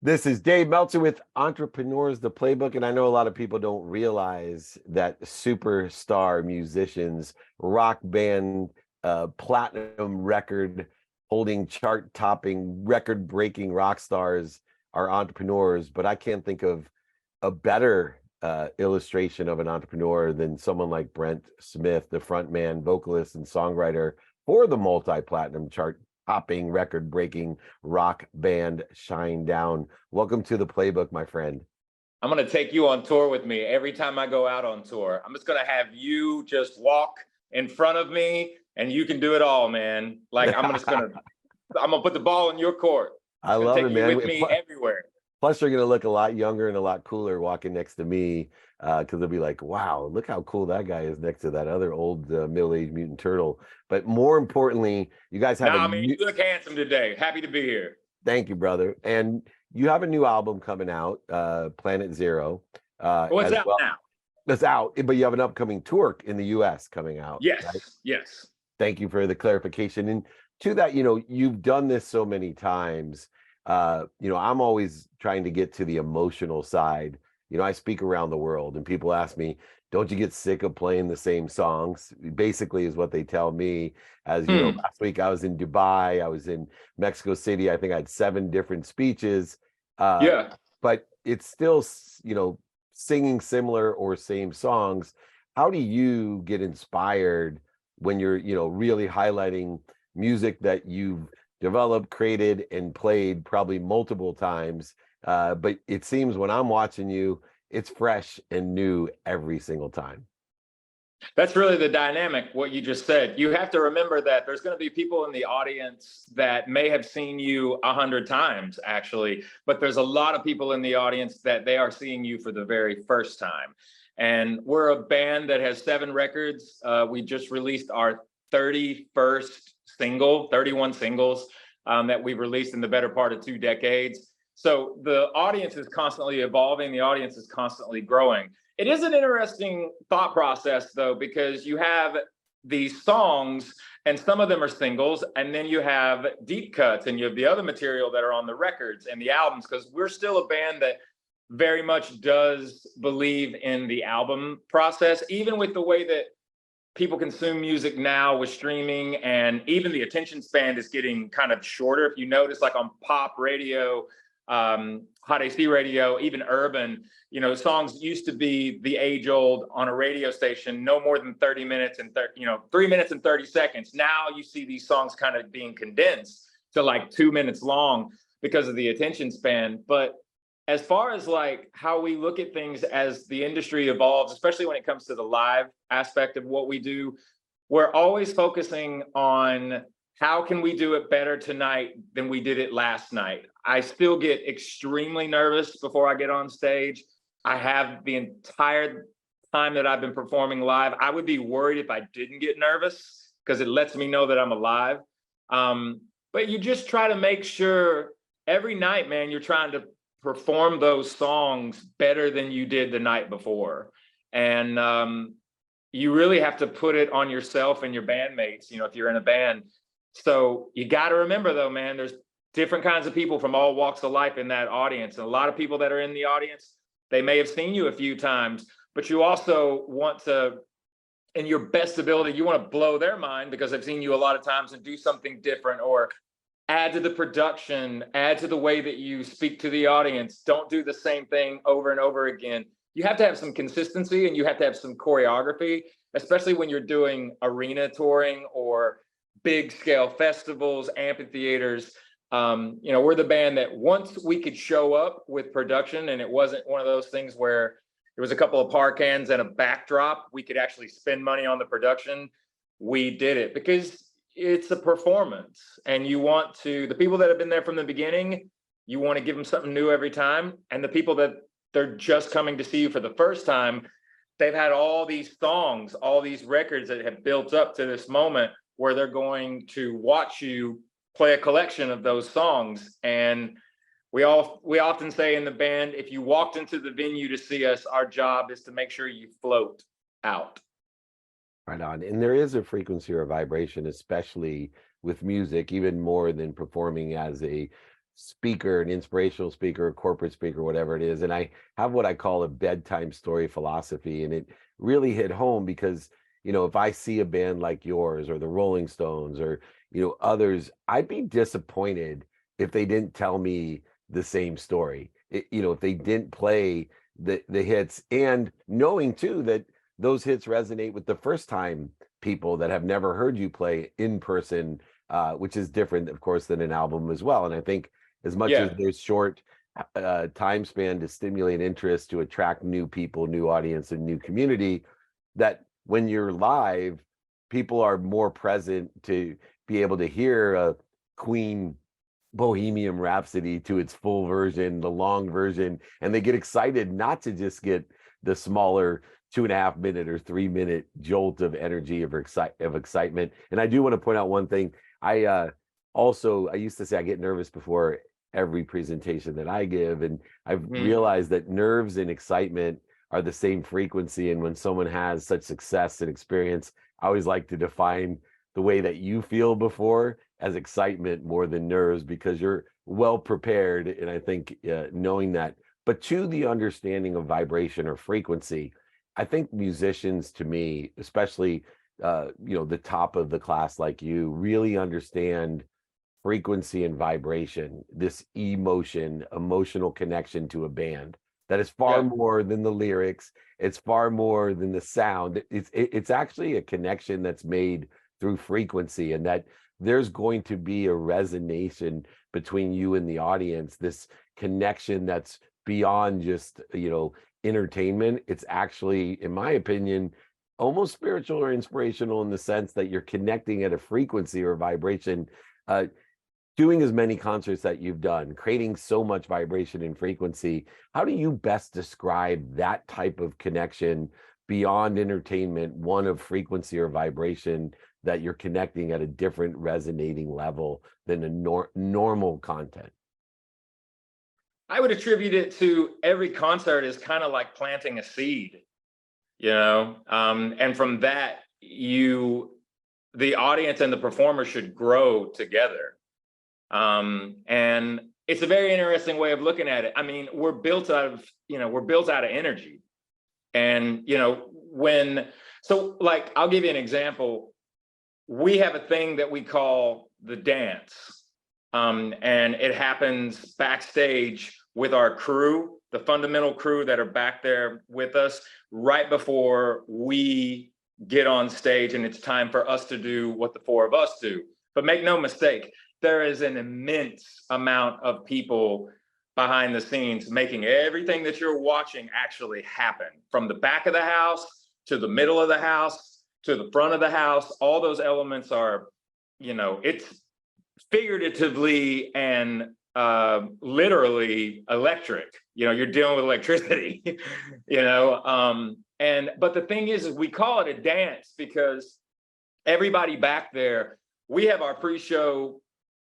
This is Dave Meltzer with Entrepreneurs, the Playbook. And I know a lot of people don't realize that superstar musicians, rock band, platinum record holding, chart topping, record breaking rock stars are entrepreneurs. But I can't think of a better illustration of an entrepreneur than someone like Brent Smith, the frontman, vocalist, and songwriter for the multi-platinum chart topping, record breaking rock band Shinedown. Welcome to the Playbook, my friend. I'm going to take you on tour with me every time I go out on tour. I'm just going to have you just walk in front of me and you can do it all, man. Like I'm going to put the ball in your court. I love it, man. With me everywhere. Plus, you're going to look a lot younger and a lot cooler walking next to me, because they'll be like, wow, look how cool that guy is next to that other old middle-aged mutant turtle. But more importantly, you guys have you look handsome today. Happy to be here. Thank you, brother. And you have a new album coming out, Planet Zero. What's out now? It's out, but you have an upcoming tour in the US coming out. Yes, right? yes. Thank you for the clarification. And to that, you've done this so many times. I'm always trying to get to the emotional side. I speak around the world and people ask me, don't you get sick of playing the same songs? Basically is what they tell me. As last week I was in Dubai, I was in Mexico City. I think I had 7 different speeches. But it's still, singing similar or same songs. How do you get inspired when you're, really highlighting music that you've developed, created, and played probably multiple times? But it seems when I'm watching you, it's fresh and new every single time. That's really the dynamic, what you just said. You have to remember that there's going to be people in the audience that may have seen you 100 times, actually, but there's a lot of people in the audience that they are seeing you for the very first time. And we're a band that has 7 records. We just released our 31st single, 31 singles that we've released in the better part of 2 decades. So the audience is constantly evolving. The audience is constantly growing. It is an interesting thought process, though, because you have these songs and some of them are singles, and then you have deep cuts and you have the other material that are on the records and the albums, because we're still a band that very much does believe in the album process, even with the way that people consume music now with streaming, and even the attention span is getting kind of shorter. If you notice, like on pop radio, hot AC radio, even urban, songs used to be the age old on a radio station, no more than 30 minutes and 3 minutes and 30 seconds. Now you see these songs kind of being condensed to like 2 minutes long because of the attention span. But as far as like how we look at things as the industry evolves, especially when it comes to the live aspect of what we do, we're always focusing on how can we do it better tonight than we did it last night. I still get extremely nervous before I get on stage. I have the entire time that I've been performing live. I would be worried if I didn't get nervous because it lets me know that I'm alive. But you just try to make sure every night, man, you're trying to perform those songs better than you did the night before. And you really have to put it on yourself and your bandmates, if you're in a band. So you got to remember, though, man, there's different kinds of people from all walks of life in that audience. And a lot of people that are in the audience, they may have seen you a few times, but you also want to, in your best ability, you want to blow their mind because they've seen you a lot of times, and do something different or add to the production, add to the way that you speak to the audience. Don't do the same thing over and over again. You have to have some consistency and you have to have some choreography, especially when you're doing arena touring or big scale festivals, amphitheaters. We're the band that once we could show up with production and it wasn't one of those things where there was a couple of par cans and a backdrop, we could actually spend money on the production. We did it because it's a performance, and you want to, the people that have been there from the beginning, you want to give them something new every time. And the people that they're just coming to see you for the first time, they've had all these songs, all these records that have built up to this moment where they're going to watch you play a collection of those songs. And we often say in the band, if you walked into the venue to see us, our job is to make sure you float out. Right on. And there is a frequency or a vibration, especially with music, even more than performing as a speaker, an inspirational speaker, a corporate speaker, whatever it is. And I have what I call a bedtime story philosophy. And it really hit home because, if I see a band like yours or the Rolling Stones or, others, I'd be disappointed if they didn't tell me the same story. If they didn't play the hits, and knowing too that those hits resonate with the first time people that have never heard you play in person, which is different, of course, than an album as well. And I think as much as there's short time span to stimulate interest, to attract new people, new audience, and new community, that when you're live, people are more present to be able to hear a Queen Bohemian Rhapsody to its full version, the long version, and they get excited not to just get the smaller 2.5 minute or 3 minute jolt of energy of excitement. And I do want to point out one thing. I used to say I get nervous before every presentation that I give, and I've realized that nerves and excitement are the same frequency. And when someone has such success and experience, I always like to define the way that you feel before as excitement more than nerves, because you're well prepared. And I think knowing that, but to the understanding of vibration or frequency, I think musicians, to me, especially, the top of the class like you, really understand frequency and vibration, this emotional connection to a band that is far more than the lyrics. It's far more than the sound. It's actually a connection that's made through frequency, and that there's going to be a resonation between you and the audience, this connection that's beyond just, entertainment. It's actually, in my opinion, almost spiritual or inspirational, in the sense that you're connecting at a frequency or vibration. Doing as many concerts that you've done, creating so much vibration and frequency, how do you best describe that type of connection beyond entertainment, one of frequency or vibration, that you're connecting at a different resonating level than a normal content? I would attribute it to every concert is kind of like planting a seed, and from that, the audience and the performer should grow together. And it's a very interesting way of looking at it. I mean, we're built out of energy. And, like, I'll give you an example. We have a thing that we call the dance. And it happens backstage with our crew, the fundamental crew that are back there with us, right before we get on stage, and it's time for us to do what the four of us do. But make no mistake, there is an immense amount of people behind the scenes making everything that you're watching actually happen. From the back of the house to the middle of the house to the front of the house, all those elements are, it's figuratively and literally electric. You're dealing with electricity, but the thing is we call it a dance because everybody back there, we have our pre-show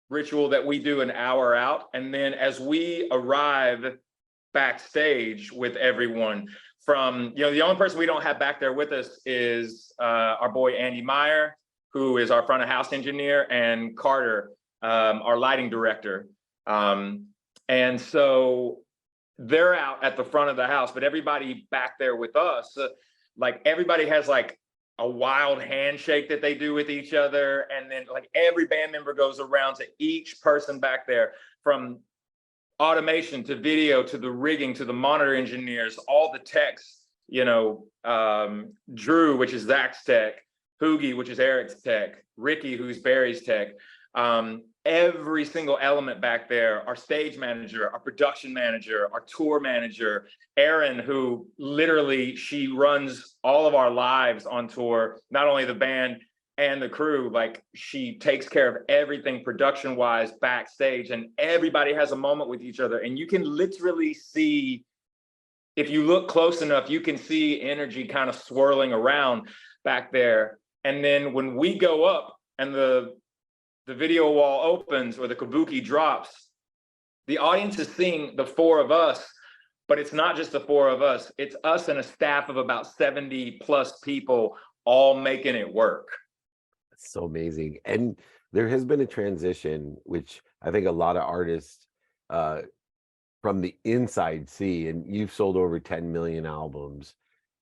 ritual that we do an hour out. And then as we arrive backstage with everyone, from, the only person we don't have back there with us is our boy Andy Meyer, who is our front of house engineer, and Carter, our lighting director. And so they're out at the front of the house, but everybody back there with us, like everybody has like a wild handshake that they do with each other. And then like every band member goes around to each person back there, from automation to video to the rigging to the monitor engineers, all the techs, Drew, which is Zach's tech, Hoogie, which is Eric's tech, Ricky, who's Barry's tech. Every single element back there, our stage manager, our production manager, our tour manager, Erin, who literally, she runs all of our lives on tour, not only the band and the crew, like she takes care of everything production wise backstage, and everybody has a moment with each other. And you can literally see, if you look close enough, you can see energy kind of swirling around back there. And then when we go up and the video wall opens or the kabuki drops, the audience is seeing the four of us, but it's not just the four of us. It's us and a staff of about 70 plus people all making it work. That's so amazing. And there has been a transition, which I think a lot of artists uh, from the inside see, and you've sold over 10 million albums,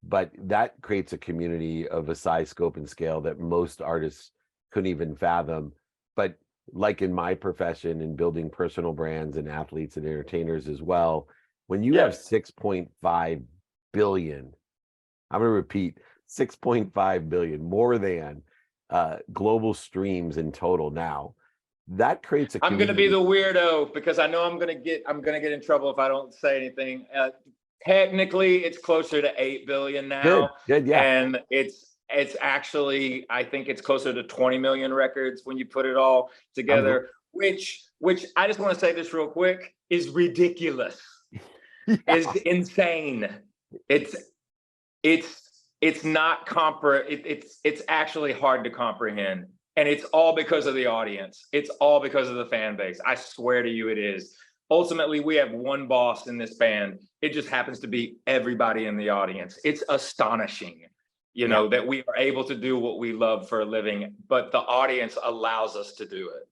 but that creates a community of a size, scope, and scale that most artists couldn't even fathom. But like in my profession in building personal brands and athletes and entertainers as well, when you have 6.5 billion, I'm going to repeat, 6.5 billion, more than global streams in total now, that creates a I'm going to be community. the weirdo because I know I'm going to get in trouble if I don't say anything. Technically, it's closer to 8 billion now. Good, yeah. And it's actually, I think it's closer to 20 million records when you put it all together, which I just want to say this real quick, is ridiculous. Is insane. It's not it's actually hard to comprehend. And it's all because of the audience. It's all because of the fan base. I swear to you it is. Ultimately, we have one boss in this band. It just happens to be everybody in the audience. It's astonishing, you know, that we are able to do what we love for a living, but the audience allows us to do it.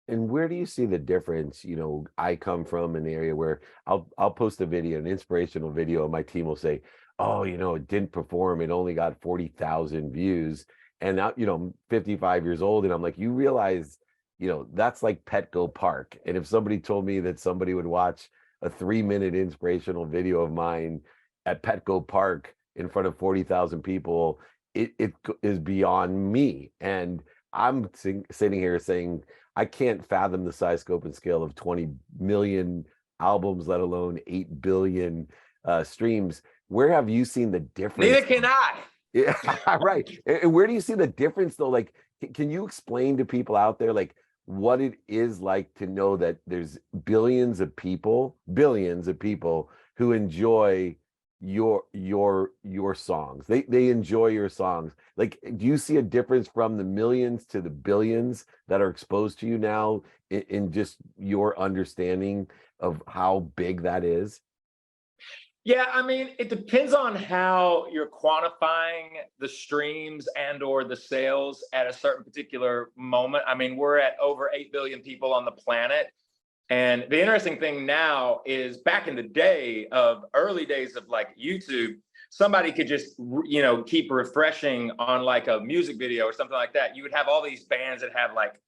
And where do you see the difference? You know, I come from an area where I'll post a video, an inspirational video, and my team will say, "Oh, you know, it didn't perform. It only got 40,000 views." And now, you know, I'm 55 years old, and I'm like, you realize, you know, that's like Petco Park. And if somebody told me that somebody would watch a 3-minute inspirational video of mine at Petco Park in front of 40,000 people, it is beyond me. And I'm sitting here saying, I can't fathom the size, scope, and scale of 20 million albums, let alone 8 billion streams. Where have you seen the difference? Neither can I. Yeah, right. And where do you see the difference though? Like, can you explain to people out there, like, what it is like to know that there's billions of people who enjoy your songs. They enjoy your songs. Like, do you see a difference from the millions to the billions that are exposed to you now in just your understanding of how big that is? Yeah, I mean, it depends on how you're quantifying the streams and or the sales at a certain particular moment. I mean, we're at over 8 billion people on the planet. And the interesting thing now is back in the day of early days of like YouTube, somebody could just, you know, keep refreshing on like a music video or something like that. You would have all these bands that have like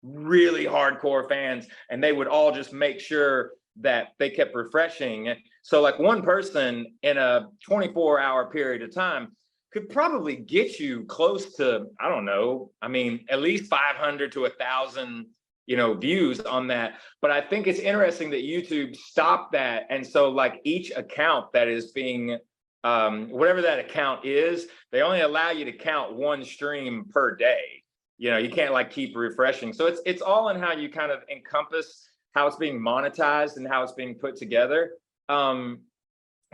really hardcore fans, and they would all just make sure that they kept refreshing. So like one person in a 24-hour period of time could probably get you close to, I don't know, I mean, at least 500 to 1,000, you know, views on that. But I think it's interesting that YouTube stopped that. And so like each account that is being, whatever that account is, they only allow you to count one stream per day. You know, you can't like keep refreshing. So it's all in how you kind of encompass how it's being monetized and how it's being put together. You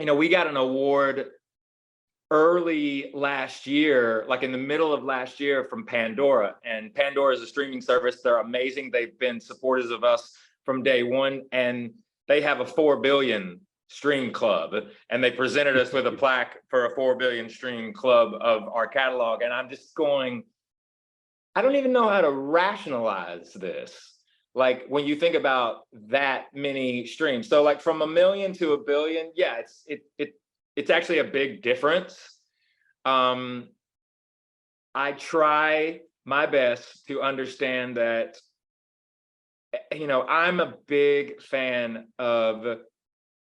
know, we got an award early last year, like in the middle of last year, from Pandora. And Pandora is a streaming service. They're amazing. They've been supporters of us from day one. And they have a 4 billion stream club. And they presented us with a plaque for a 4 billion stream club of our catalog. And I'm just going, I don't even know how to rationalize this. Like when you think about that many streams. So like from 1 million to 1 billion, yeah, it's actually a big difference. I try my best to understand that, you know, I'm a big fan of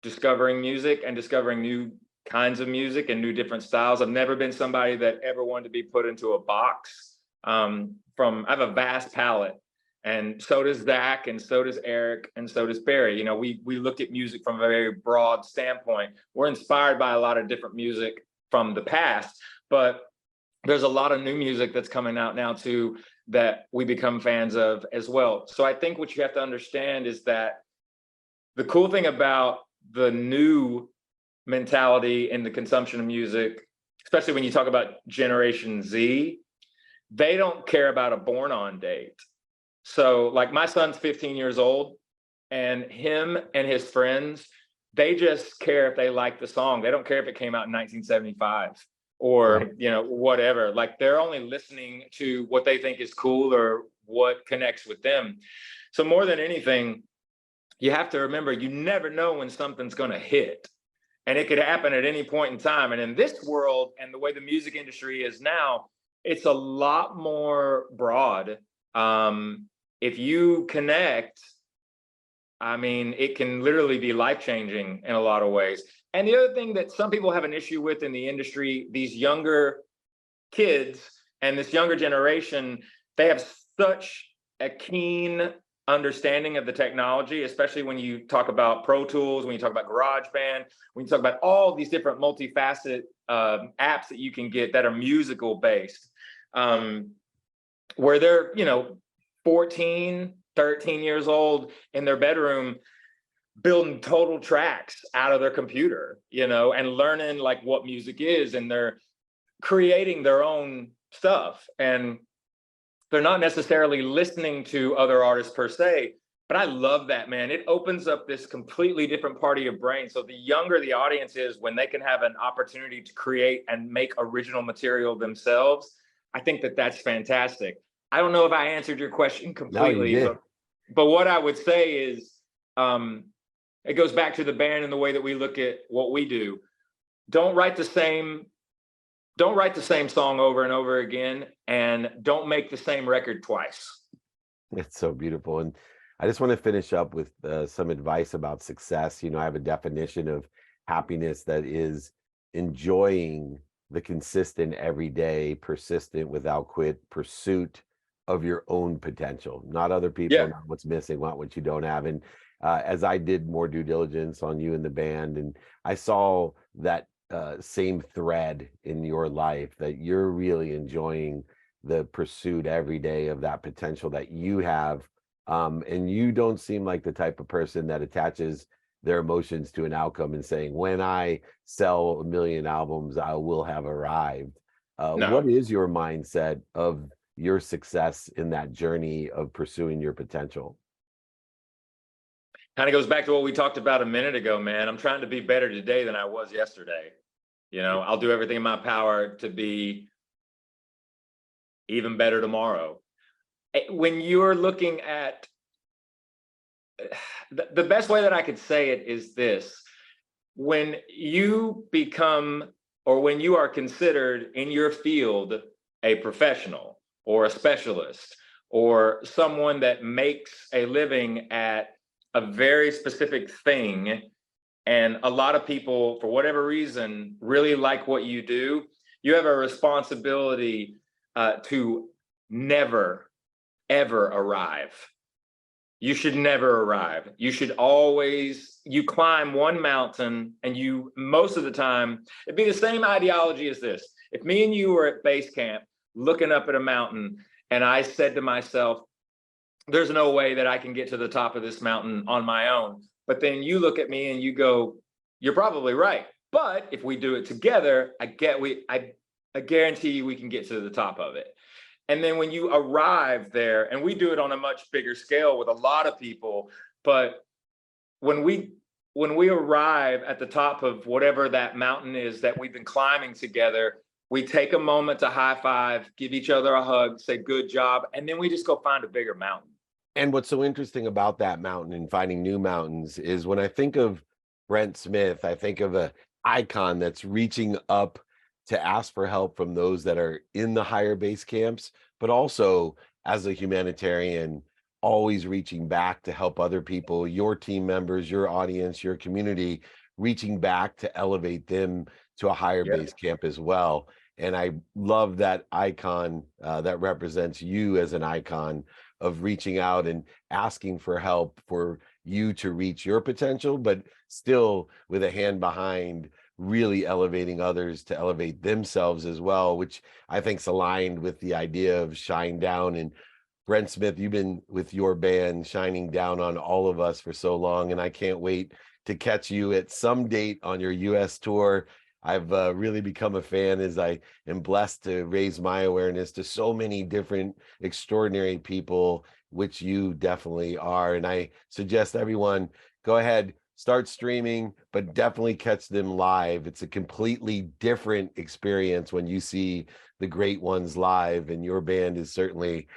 discovering music and discovering new kinds of music and new different styles. I've never been somebody that ever wanted to be put into a box. I have a vast palette. And so does Zach, and so does Eric, and so does Barry. You know, we look at music from a very broad standpoint. We're inspired by a lot of different music from the past, but there's a lot of new music that's coming out now too that we become fans of as well. So I think what you have to understand is that the cool thing about the new mentality in the consumption of music, especially when you talk about Generation Z, they don't care about a born on date. So like my son's 15 years old, and him and his friends, they just care if they like the song. They don't care if it came out in 1975 or, right, you know, whatever. Like they're only listening to what they think is cool or what connects with them. So more than anything, you have to remember, you never know when something's going to hit, and it could happen at any point in time. And in this world and the way the music industry is now, it's a lot more broad. If you connect, I mean, it can literally be life-changing in a lot of ways. And the other thing that some people have an issue with in the industry, these younger kids and this younger generation, they have such a keen understanding of the technology, especially when you talk about Pro Tools, when you talk about GarageBand, when you talk about all these different multifaceted apps that you can get that are musical based, where they're, 14, 13 years old in their bedroom building total tracks out of their computer, and learning like what music is, and they're creating their own stuff. And they're not necessarily listening to other artists per se, but I love that, man. It opens up this completely different part of your brain. So the younger the audience is, when they can have an opportunity to create and make original material themselves, I think that that's fantastic. I don't know if I answered your question completely, No, you did. but what I would say is, it goes back to the band and the way that we look at what we do. Don't write the same song over and over again, and don't make the same record twice. It's so beautiful. And I just want to finish up with some advice about success. I have a definition of happiness that is enjoying the consistent, everyday, persistent, without quit pursuit of your own potential, not other people, Yeah. not what's missing, not what you don't have. And as I did more due diligence on you and the band, and I saw that same thread in your life, that you're really enjoying the pursuit every day of that potential that you have. And you don't seem like the type of person that attaches their emotions to an outcome and saying, when I sell 1 million albums, I will have arrived. No. What is your mindset of your success in that journey of pursuing your potential? Kind of goes back to what we talked about a minute ago, man. I'm trying to be better today than I was yesterday. I'll do everything in my power to be even better tomorrow. When you're looking at, the best way that I could say it is this: when you become, or when you are considered in your field a professional or a specialist or someone that makes a living at a very specific thing, and a lot of people, for whatever reason, really like what you do, you have a responsibility to never, ever arrive. You should never arrive. You should always, you climb one mountain, and most of the time, it'd be the same ideology as this. If me and you were at base camp looking up at a mountain, and I said to myself, there's no way that I can get to the top of this mountain on my own. But then you look at me and you go, you're probably right. But if we do it together, I guarantee you we can get to the top of it. And then when you arrive there, and we do it on a much bigger scale with a lot of people, but when we arrive at the top of whatever that mountain is that we've been climbing together, we take a moment to high five, give each other a hug, say good job, and then we just go find a bigger mountain. And what's so interesting about that mountain and finding new mountains is, when I think of Brent Smith, I think of an icon that's reaching up to ask for help from those that are in the higher base camps, but also as a humanitarian, always reaching back to help other people, your team members, your audience, your community, reaching back to elevate them to a higher base camp as well. And I love that icon that represents you as an icon of reaching out and asking for help for you to reach your potential, but still with a hand behind, really elevating others to elevate themselves as well, which I think is aligned with the idea of Shinedown. And Brent Smith, you've been with your band shining down on all of us for so long, and I can't wait to catch you at some date on your US tour. I've really become a fan, as I am blessed to raise my awareness to so many different extraordinary people, which you definitely are. And I suggest everyone go ahead, start streaming, but definitely catch them live. It's a completely different experience when you see the great ones live, and your band is certainly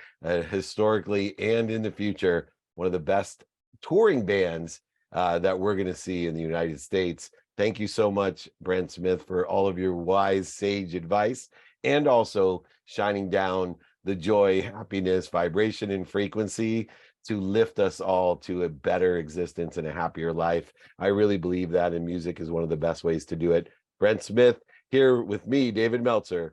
historically and in the future one of the best touring bands that we're going to see in the United States. Thank you so much, Brent Smith, for all of your wise, sage advice, and also shining down the joy, happiness, vibration, and frequency to lift us all to a better existence and a happier life. I really believe that, and music is one of the best ways to do it. Brent Smith here with me, David Meltzer,